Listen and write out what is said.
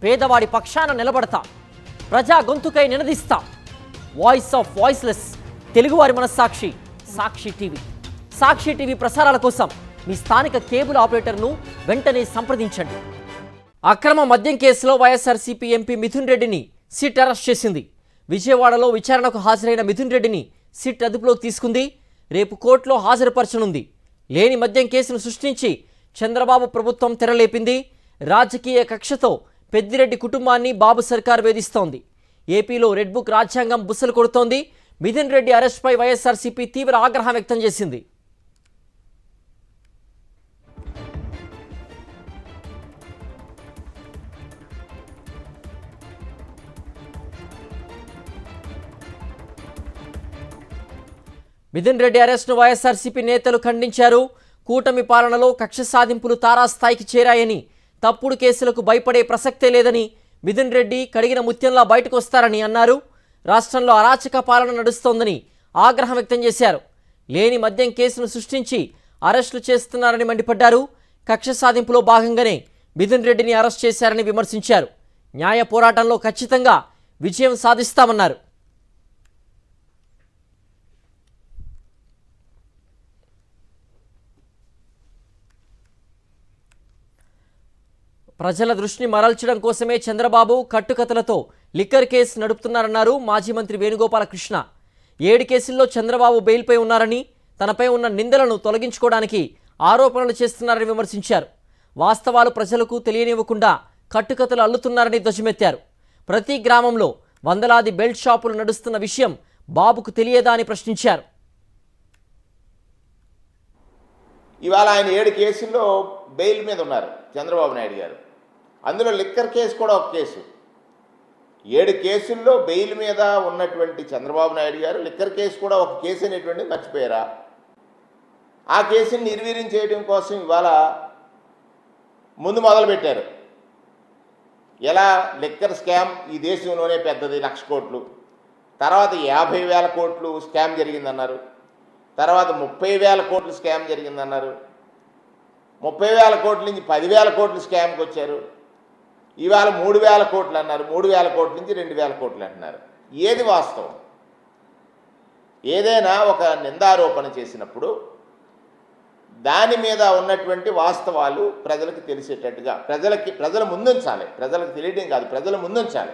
పేదవాడి పక్షాన నిలబడతా, ప్రజా గొంతుకై నినదిస్తా. వాయిస్ ఆఫ్ వాయిస్లెస్, తెలుగువారి మనస్సాక్షి, సాక్షి టీవీ. సాక్షి టీవీ ప్రసారాల కోసం మీ స్థానిక కేబుల్ ఆపరేటర్ను వెంటనే సంప్రదించండి. అక్రమ మద్యం కేసులో వైఎస్ఆర్సీపీ ఎంపీ మిథున్ రెడ్డిని సిట్ అరెస్ట్ చేసింది. విజయవాడలో విచారణకు హాజరైన మిథున్ రెడ్డిని సిట్ అదుపులోకి తీసుకుంది. రేపు కోర్టులో హాజరుపరచనుంది. లేని మద్యం కేసును సృష్టించి చంద్రబాబు ప్రభుత్వం తెరలేపింది. రాజకీయ కక్షతో పెద్దిరెడ్డి కుటుంబాన్ని బాబు సర్కార్ వేధిస్తోంది. ఏపీలో రెడ్ బుక్ రాజ్యాంగం బుసలు కొడుతోంది. మిథున్ రెడ్డి అరెస్ట్పై వైఎస్ఆర్సీపీ తీవ్ర ఆగ్రహం వ్యక్తం చేసింది. మిథున్ రెడ్డి అరెస్ట్ను వైఎస్ఆర్సీపీ నేతలు ఖండించారు. కూటమి పాలనలో కక్ష సాధింపులు తారాస్థాయికి చేరాయని, తప్పుడు కేసులకు భయపడే ప్రసక్తే లేదని, మిథున్ రెడ్డి కడిగిన ముత్యంలా బయటకు వస్తారని అన్నారు. రాష్ట్రంలో అరాచక పాలన నడుస్తోందని ఆగ్రహం వ్యక్తం చేశారు. లేని మద్యం కేసును సృష్టించి అరెస్టులు చేస్తున్నారని మండిపడ్డారు. కక్ష సాధింపులో భాగంగానే మిథున్ రెడ్డిని అరెస్ట్ చేశారని విమర్శించారు. న్యాయ పోరాటంలో ఖచ్చితంగా విజయం సాధిస్తామన్నారు. ప్రజల దృష్టిని మరల్చడం కోసమే చంద్రబాబు కట్టుకథలతో లిక్కర్ కేసు నడుపుతున్నారన్నారు మాజీ మంత్రి వేణుగోపాలకృష్ణ. 7 కేసుల్లో చంద్రబాబు బెయిల్పై ఉన్నారని, తనపై ఉన్న నిందలను తొలగించుకోవడానికి ఆరోపణలు చేస్తున్నారని విమర్శించారు. వాస్తవాలు ప్రజలకు తెలియనివ్వకుండా కట్టుకథలు అల్లుతున్నారని ధ్వజమెత్తారు. ప్రతి గ్రామంలో వందలాది బెల్ట్ షాపులు నడుస్తున్న విషయం బాబుకు తెలియదా అని ప్రశ్నించారు. ఇవాళ ఆయన 7 కేసుల్లో బెయిల్ మీద ఉన్నారు చంద్రబాబు నాయుడు గారు. అందులో లిక్కర్ కేసు కూడా ఒక కేసు. 7 కేసుల్లో బెయిల్ మీద ఉన్నటువంటి చంద్రబాబు నాయుడు గారు లిక్కర్ కేసు కూడా ఒక కేసు అనేటువంటిది మర్చిపోయారా? ఆ కేసుని నిర్వీర్యం చేయడం కోసం ఇవాళ ముందు మొదలుపెట్టారు. ఎలా లిక్కర్ స్కామ్ ఈ దేశంలోనే పెద్దది, 1,00,000 కోట్లు. తర్వాత 50,000 కోట్లు స్కామ్ జరిగిందన్నారు. తర్వాత 30,000 కోట్లు స్కామ్ జరిగిందన్నారు. 30,000 కోట్ల నుంచి 10,000 కోట్లు స్కామ్కి వచ్చారు. ఇవాళ 3,000 కోట్లు అన్నారు. 3,000 కోట్ల నుంచి 2,000 కోట్లు అంటున్నారు. ఏది వాస్తవం? ఏదైనా ఒక నిందారోపణ చేసినప్పుడు దాని మీద ఉన్నటువంటి వాస్తవాలు ప్రజలకు తెలిసేటట్టుగా ప్రజల ముందుంచాలి. ప్రజలకు తెలియడం కాదు, ప్రజల ముందుంచాలి.